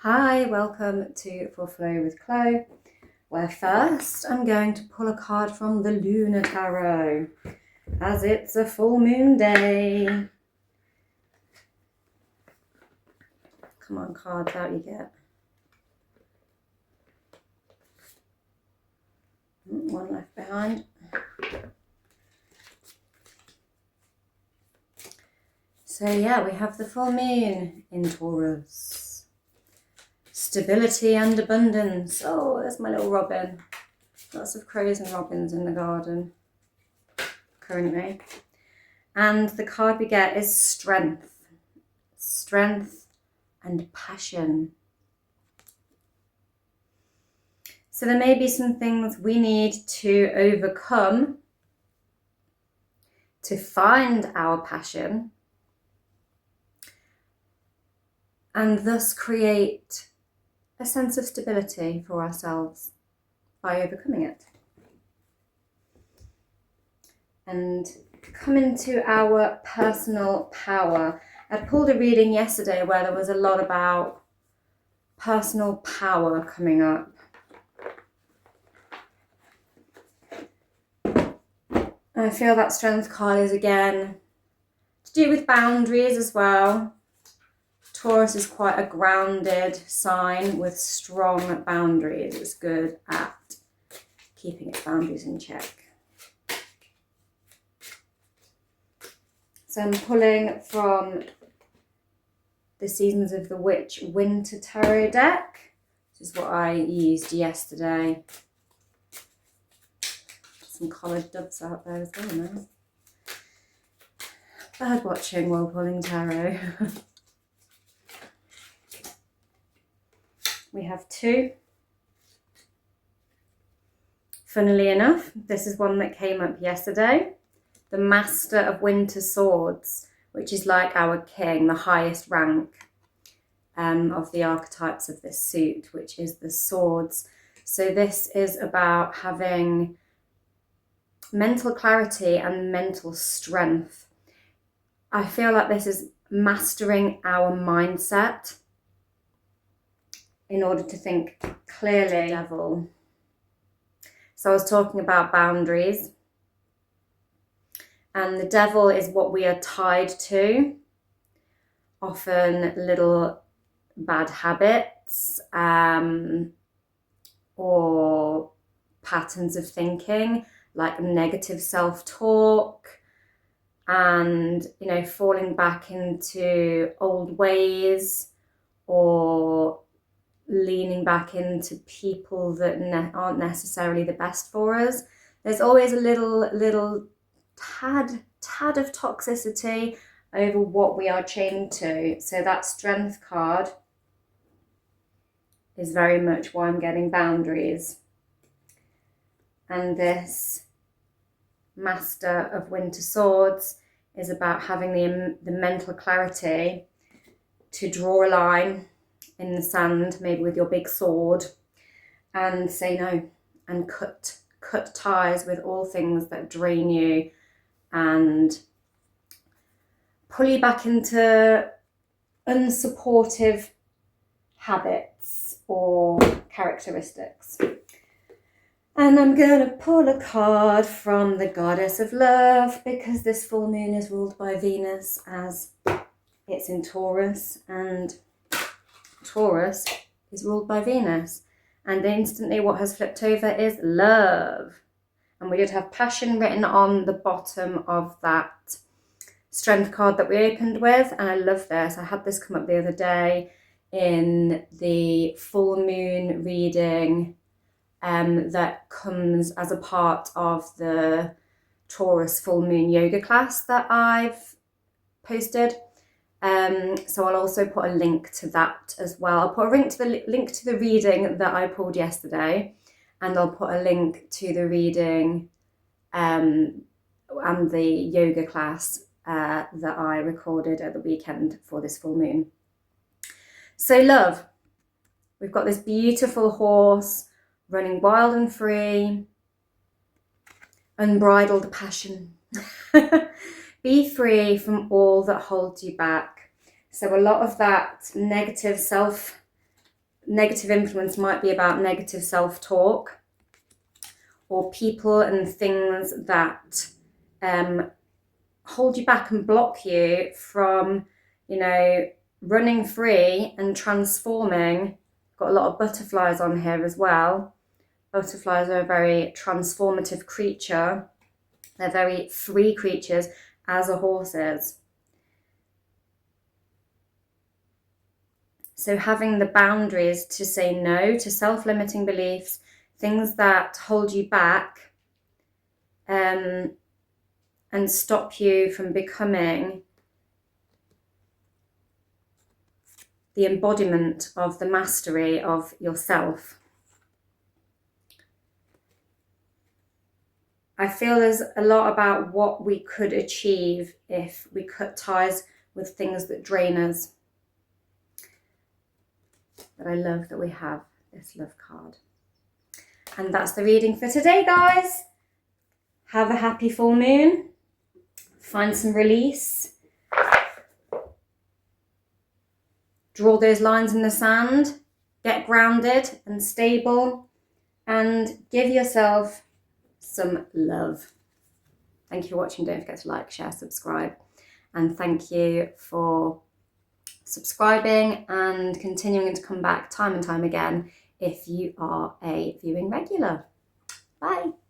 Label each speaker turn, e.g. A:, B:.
A: Hi, welcome to For Flow with Chloe, where first I'm going to pull a card from the Lunar Tarot, as it's a full moon day. Come on, cards, out you get. One left behind. So yeah, we have the full moon in Taurus. Stability and abundance. Oh, there's my little robin. Lots of crows and robins in the garden currently. And the card we get is strength. Strength and passion. So there may be some things we need to overcome to find our passion and thus create a sense of stability for ourselves by overcoming it. And come into our personal power. I pulled a reading yesterday where there was a lot about personal power coming up. I feel that strength card is again to do with boundaries as well. Taurus is quite a grounded sign with strong boundaries. It's good at keeping its boundaries in check. So I'm pulling from the Seasons of the Witch Winter Tarot deck. This is what I used yesterday. Some collared doves out there as well now. Bird watching while pulling tarot. We have two. Funnily enough, this is one that came up yesterday. The Master of Winter Swords, which is like our king, the highest rank of the archetypes of this suit, which is the swords. So this is about having mental clarity and mental strength. I feel like this is mastering our mindset in order to think clearly. Devil. So I was talking about boundaries, and the devil is what we are tied to, often little bad habits or patterns of thinking, like negative self-talk and, falling back into old ways or leaning back into people that aren't necessarily the best for us. There's always a little tad of toxicity over what we are chained to. So that strength card is very much why I'm getting boundaries. And this Master of Winter Swords is about having the mental clarity to draw a line in the sand, maybe with your big sword, and say no and cut ties with all things that drain you and pull you back into unsupportive habits or characteristics. And I'm going to pull a card from the Goddess of Love, because this full moon is ruled by Venus, as it's in Taurus, and Taurus is ruled by Venus. And instantly what has flipped over is love. And we did have passion written on the bottom of that strength card that we opened with. And I love this. I had this come up the other day in the full moon reading that comes as a part of the Taurus full moon yoga class that I've posted. So I'll also put a link to that as well. I'll put a link to the reading that I pulled yesterday, and I'll put a link to the reading and the yoga class that I recorded at the weekend for this full moon. So love, we've got this beautiful horse running wild and free, unbridled passion. Be free from all that holds you back. So a lot of that negative negative influence might be about negative self-talk, or people and things that hold you back and block you from, you know, running free and transforming. Got a lot of butterflies on here as well. Butterflies are a very transformative creature. They're very free creatures, as a horse is. So having the boundaries to say no to self-limiting beliefs, things that hold you back, and stop you from becoming the embodiment of the mastery of yourself. I feel there's a lot about what we could achieve if we cut ties with things that drain us. But I love that we have this love card. And that's the reading for today, guys. Have a happy full moon. Find some release. Draw those lines in the sand. Get grounded and stable. And give yourself some love. Thank you for watching. Don't forget to like, share, subscribe. And thank you for subscribing and continuing to come back time and time again if you are a viewing regular. Bye.